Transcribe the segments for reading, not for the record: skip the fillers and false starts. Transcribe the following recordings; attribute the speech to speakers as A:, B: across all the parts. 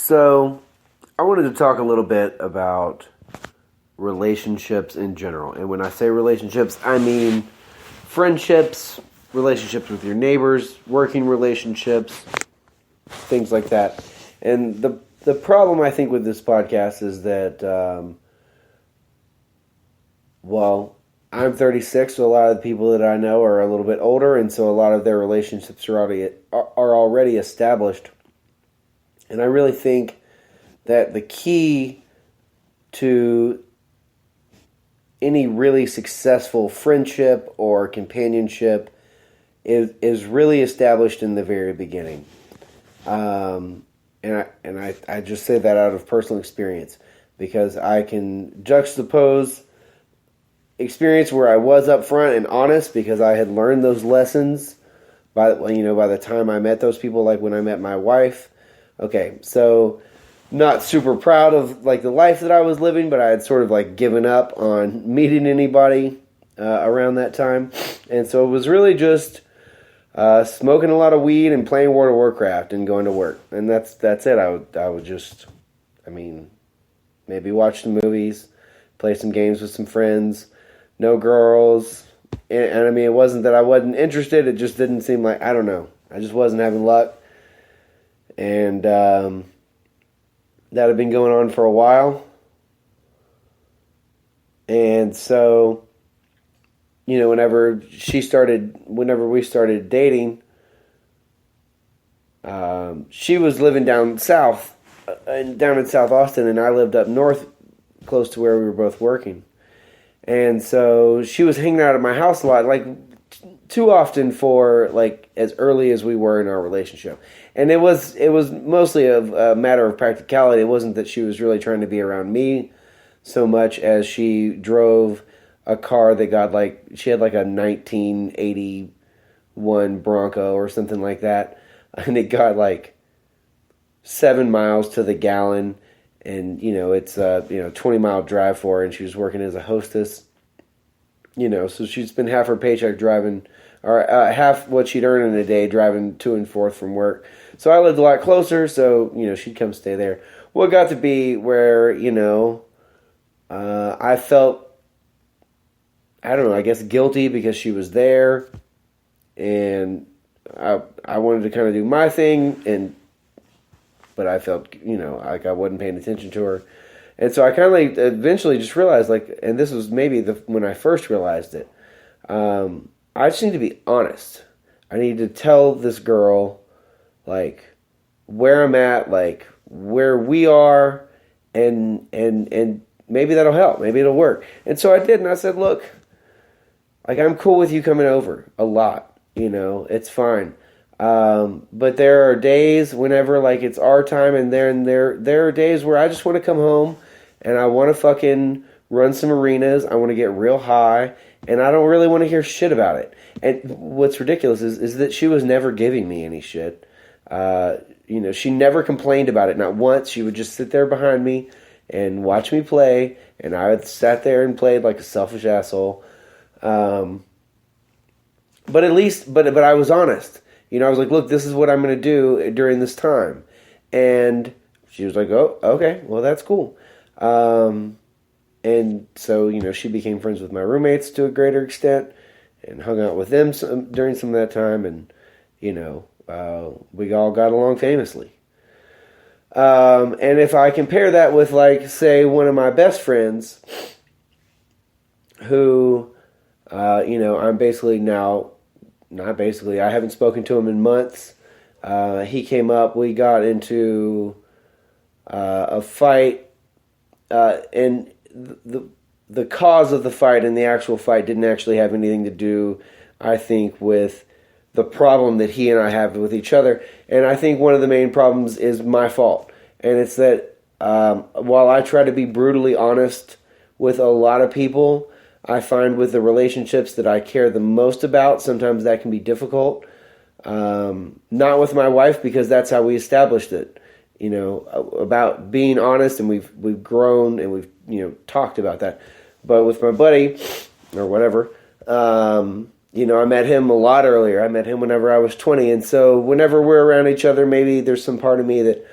A: So, I wanted to talk a little bit about relationships in general. And when I say relationships, I mean friendships, relationships with your neighbors, working relationships, things like that. And the problem, I think, with this podcast is that, I'm 36, so a lot of the people that I know are a little bit older, and so a lot of their relationships are already established. And I really think that the key to any really successful friendship or companionship is really established in the very beginning. And I just say that out of personal experience because I can juxtapose experience where I was upfront and honest because I had learned those lessons by the time I met those people, like when I met my wife. Okay, so not super proud of like the life that I was living, but I had sort of like given up on meeting anybody around that time, and so it was really just smoking a lot of weed and playing World of Warcraft and going to work, and that's it. I would just, maybe watch some movies, play some games with some friends, no girls, and it wasn't that I wasn't interested. It just didn't seem like, I don't know, I just wasn't having luck. And that had been going on for a while. And so, whenever we started dating, she was living down south, down in South Austin, and I lived up north, close to where we were both working. And so she was hanging out at my house a lot, like too often for like as early as we were in our relationship. And it was mostly a matter of practicality. It wasn't that she was really trying to be around me so much as she drove a car that got she had like a 1981 Bronco or something like that. And it got like 7 miles to the gallon. And, it's a 20-mile drive for her, and she was working as a hostess. So she'd spend half her paycheck driving, or half what she'd earn in a day driving to and forth from work. So I lived a lot closer, so, she'd come stay there. Well, it got to be where, I felt, I don't know, I guess guilty because she was there, and I wanted to kind of do my thing, but I felt, like I wasn't paying attention to her. And so I kind of eventually just realized, and this was maybe when I first realized it, I just need to be honest. I need to tell this girl, where I'm at, where we are, and maybe that'll help. Maybe it'll work. And so I did, and I said, look, I'm cool with you coming over a lot. It's fine. But there are days whenever it's our time, and then there are days where I just want to come home and I want to fucking run some arenas. I want to get real high, and I don't really want to hear shit about it. And what's ridiculous is that she was never giving me any shit. She never complained about it, not once. She would just sit there behind me and watch me play, and I would sat there and played like a selfish asshole. But at least, but I was honest. I was like, look, this is what I'm going to do during this time. And she was like, oh, okay, well, that's cool. And so, she became friends with my roommates to a greater extent and hung out with them during some of that time. And, we all got along famously. And if I compare that with, say, one of my best friends who, I'm basically now... Not basically. I haven't spoken to him in months. He came up. We got into a fight, and the cause of the fight and the actual fight didn't actually have anything to do, I think, with the problem that he and I have with each other. And I think one of the main problems is my fault. And it's that while I try to be brutally honest with a lot of people, I find with the relationships that I care the most about, sometimes that can be difficult. Not with my wife, because that's how we established it. About being honest, and we've grown and we've talked about that. But with my buddy or whatever, I met him a lot earlier. I met him whenever I was 20, and so whenever we're around each other, maybe there's some part of me that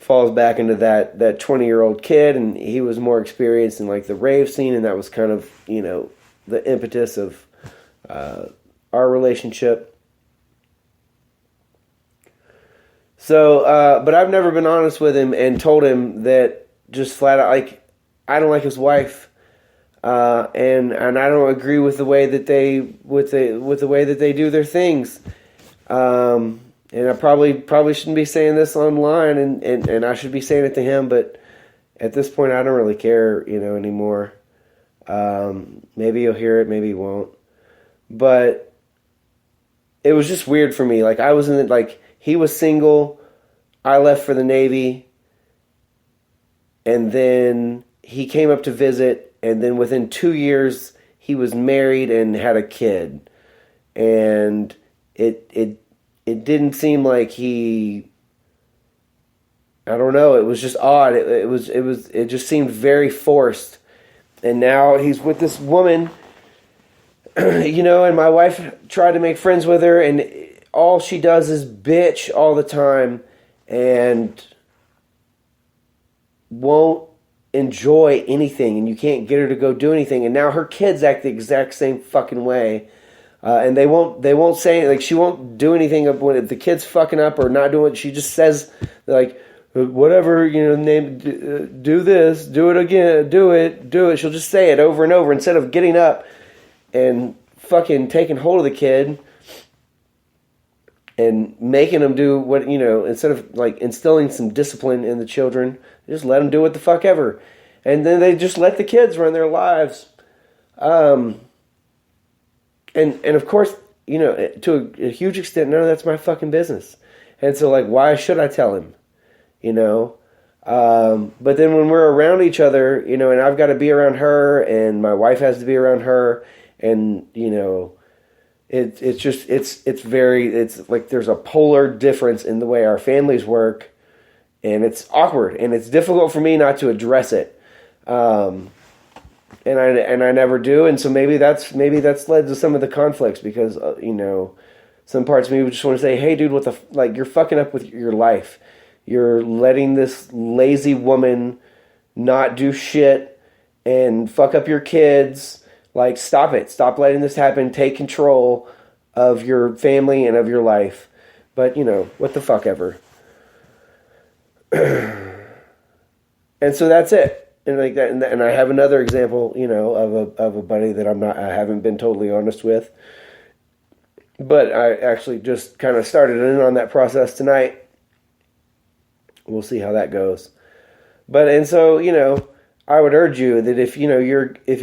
A: falls back into that 20-year-old kid, and he was more experienced in like the rave scene, and that was kind of, you know, the impetus of our relationship. So, but I've never been honest with him and told him that just flat out, like, I don't like his wife, and I don't agree with the way that they with the way that they do their things. And I probably shouldn't be saying this online, and I should be saying it to him, but at this point, I don't really care, you know, anymore. Maybe he'll hear it, maybe he won't. But it was just weird for me. Like, I was in it, like, he was single, I left for the Navy, and then he came up to visit, and then within 2 years, he was married and had a kid. And it didn't seem like he, I don't know, it was just odd. It just seemed very forced. And now he's with this woman, you know, and my wife tried to make friends with her, and all she does is bitch all the time and won't enjoy anything, and you can't get her to go do anything. And now her kids act the exact same fucking way. And they won't say, like, she won't do anything when the kid's fucking up or not doing it. She just says, like, whatever, you know, do this, do it again, do it. She'll just say it over and over instead of getting up and fucking taking hold of the kid and making them do what, you know, instead of, like, instilling some discipline in the children, just let them do what the fuck ever. And then they just let the kids run their lives. And of course, you know, to a huge extent, none of that's my fucking business. And so, like, why should I tell him? You know? But then when we're around each other, you know, and I've got to be around her, and my wife has to be around her, and, you know, it's like there's a polar difference in the way our families work, and it's awkward, and it's difficult for me not to address it. And I never do, and so maybe that's led to some of the conflicts, because you know, some parts of me would just want to say, hey dude, like, you're fucking up with your life. You're letting this lazy woman not do shit and fuck up your kids. Like, stop it. Stop letting this happen. Take control of your family and of your life. But, you know, what the fuck ever. And so that's it. And like that, and I have another example, you know, of a buddy that I haven't been totally honest with, but I actually just kind of started in on that process tonight. We'll see how that goes. But, and so, you know, I would urge you that if, you know, if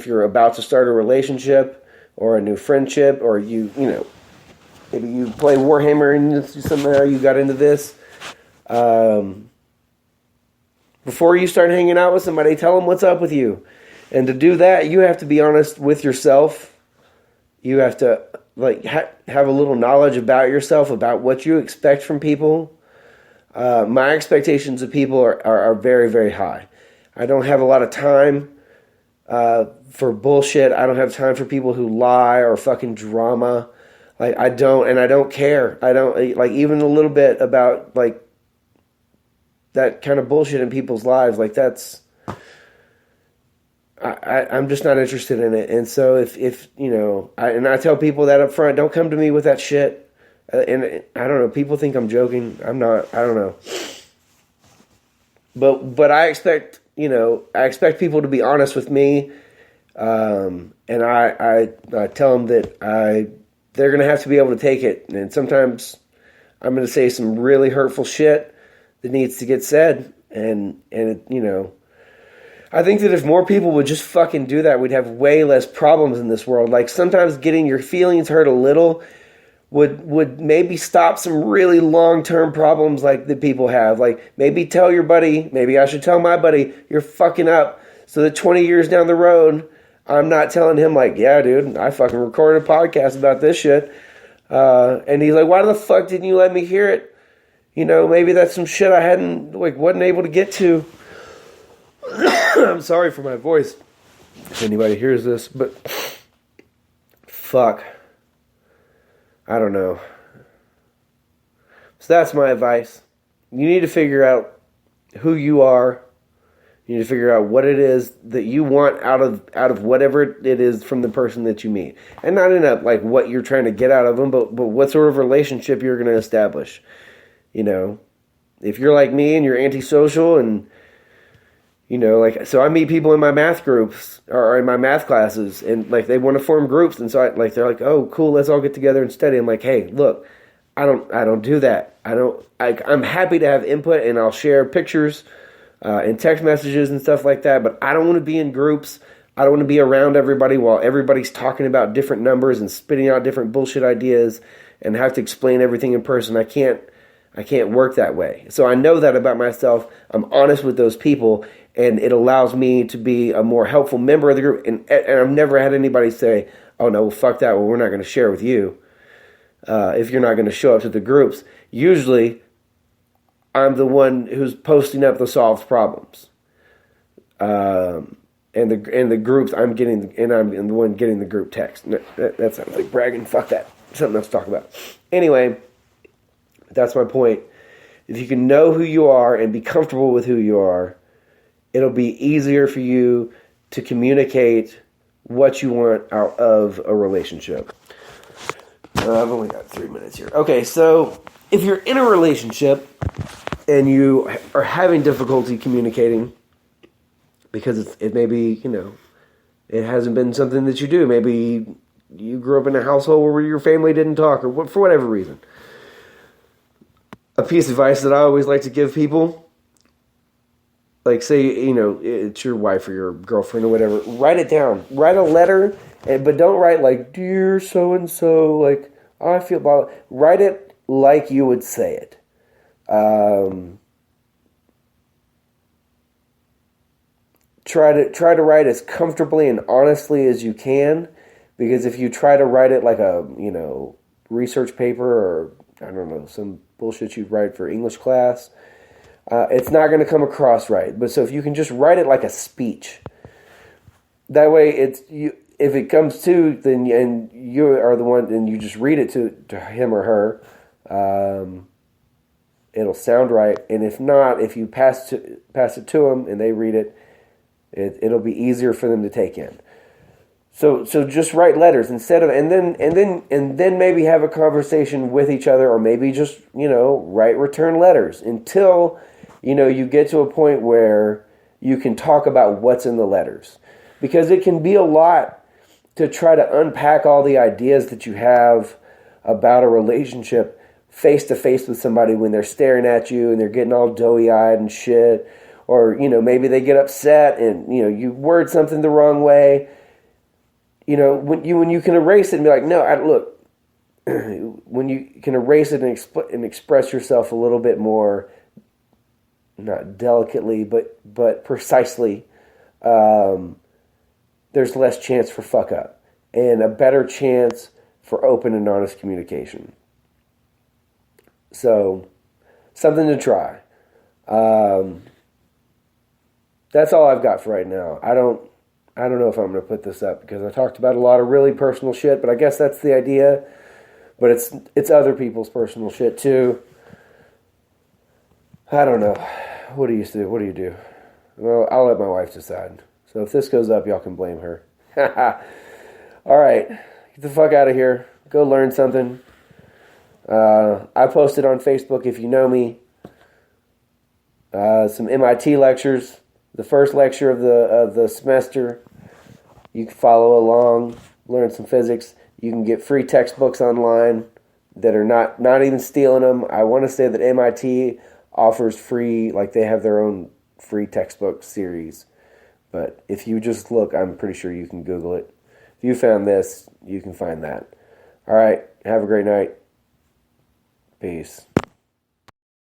A: you're about to start a relationship or a new friendship, or you know, maybe you play Warhammer and somehow you got into this, before you start hanging out with somebody, tell them what's up with you. And to do that, you have to be honest with yourself. You have to, like, have a little knowledge about yourself, about what you expect from people. My expectations of people are very, very high. I don't have a lot of time for bullshit. I don't have time for people who lie or fucking drama. Like, I don't care. I don't, like, even a little bit about, like, that kind of bullshit in people's lives. Like, that's, I'm just not interested in it. And so if you know, I tell people that up front, don't come to me with that shit. And I don't know, people think I'm joking. I'm not, I don't know. But I expect, you know, people to be honest with me. And I tell them that they're going to have to be able to take it. And sometimes I'm going to say some really hurtful shit that needs to get said. And it, you know, I think that if more people would just fucking do that, we'd have way less problems in this world. Like, sometimes getting your feelings hurt a little would maybe stop some really long-term problems like that people have. Like, maybe tell your buddy, maybe I should tell my buddy, you're fucking up, so that 20 years down the road, I'm not telling him, like, yeah, dude, I fucking recorded a podcast about this shit. And he's like, why the fuck didn't you let me hear it? You know, maybe that's some shit I wasn't able to get to. I'm sorry for my voice, if anybody hears this, but fuck. I don't know. So that's my advice. you need to figure out who you are. You need to figure out what it is that you want out of whatever it is from the person that you meet, and not in a like what you're trying to get out of them, but what sort of relationship you're going to establish. You know, if you're like me and you're antisocial and like, so I meet people in my math groups or in my math classes, and like they want to form groups, and so they're like, oh, cool, let's all get together and study. I'm like, hey, look, I don't do that. I'm happy to have input, and I'll share pictures and text messages and stuff like that. But I don't want to be in groups. I don't want to be around everybody while everybody's talking about different numbers and spitting out different bullshit ideas, and have to explain everything in person. I can't work that way. So I know that about myself. I'm honest with those people, and it allows me to be a more helpful member of the group. And I've never had anybody say, oh, no, well, fuck that. Well, we're not going to share with you if you're not going to show up to the groups. Usually, I'm the one who's posting up the solved problems. And the groups, I'm the one getting the group text. That sounds like bragging. Fuck that. Something else to talk about. Anyway, that's my point. If you can know who you are and be comfortable with who you are, it'll be easier for you to communicate what you want out of a relationship. I've only got 3 minutes here. Okay, so if you're in a relationship and you are having difficulty communicating because it may be, it hasn't been something that you do. Maybe you grew up in a household where your family didn't talk, or for whatever reason. A piece of advice that I always like to give people, like say, it's your wife or your girlfriend or whatever, write it down. Write a letter, but don't write like, dear so-and-so, like, I feel blah. Write it like you would say it. Try to write as comfortably and honestly as you can, because if you try to write it like a, research paper or, I don't know, some bullshit you'd write for English class, it's not going to come across right. But so if you can just write it like a speech, that way it's you. If it comes to, then and you are the one, and you just read it to him or her, it'll sound right. And if not, if you pass it to them and they read it, it'll be easier for them to take in. So just write letters instead of, and then maybe have a conversation with each other, or maybe just write return letters until you get to a point where you can talk about what's in the letters, because it can be a lot to try to unpack all the ideas that you have about a relationship face to face with somebody when they're staring at you and they're getting all doughy-eyed and shit, or maybe they get upset and you word something the wrong way. When you can erase it and be like, no, look, when you can erase it and express yourself a little bit more, not delicately, but precisely, there's less chance for fuck up and a better chance for open and honest communication. So, something to try. That's all I've got for right now. I don't know if I'm going to put this up because I talked about a lot of really personal shit, but I guess that's the idea. But it's other people's personal shit too. I don't know. What do you do? What do you do? Well, I'll let my wife decide. So if this goes up, y'all can blame her. All right. Get the fuck out of here. Go learn something. I posted on Facebook, if you know me, some MIT lectures. The first lecture of the semester. You can follow along, learn some physics. You can get free textbooks online that are not even stealing them. I want to say that MIT offers free, like they have their own free textbook series. But if you just look, I'm pretty sure you can Google it. If you found this, you can find that. All right. Have a great night. Peace.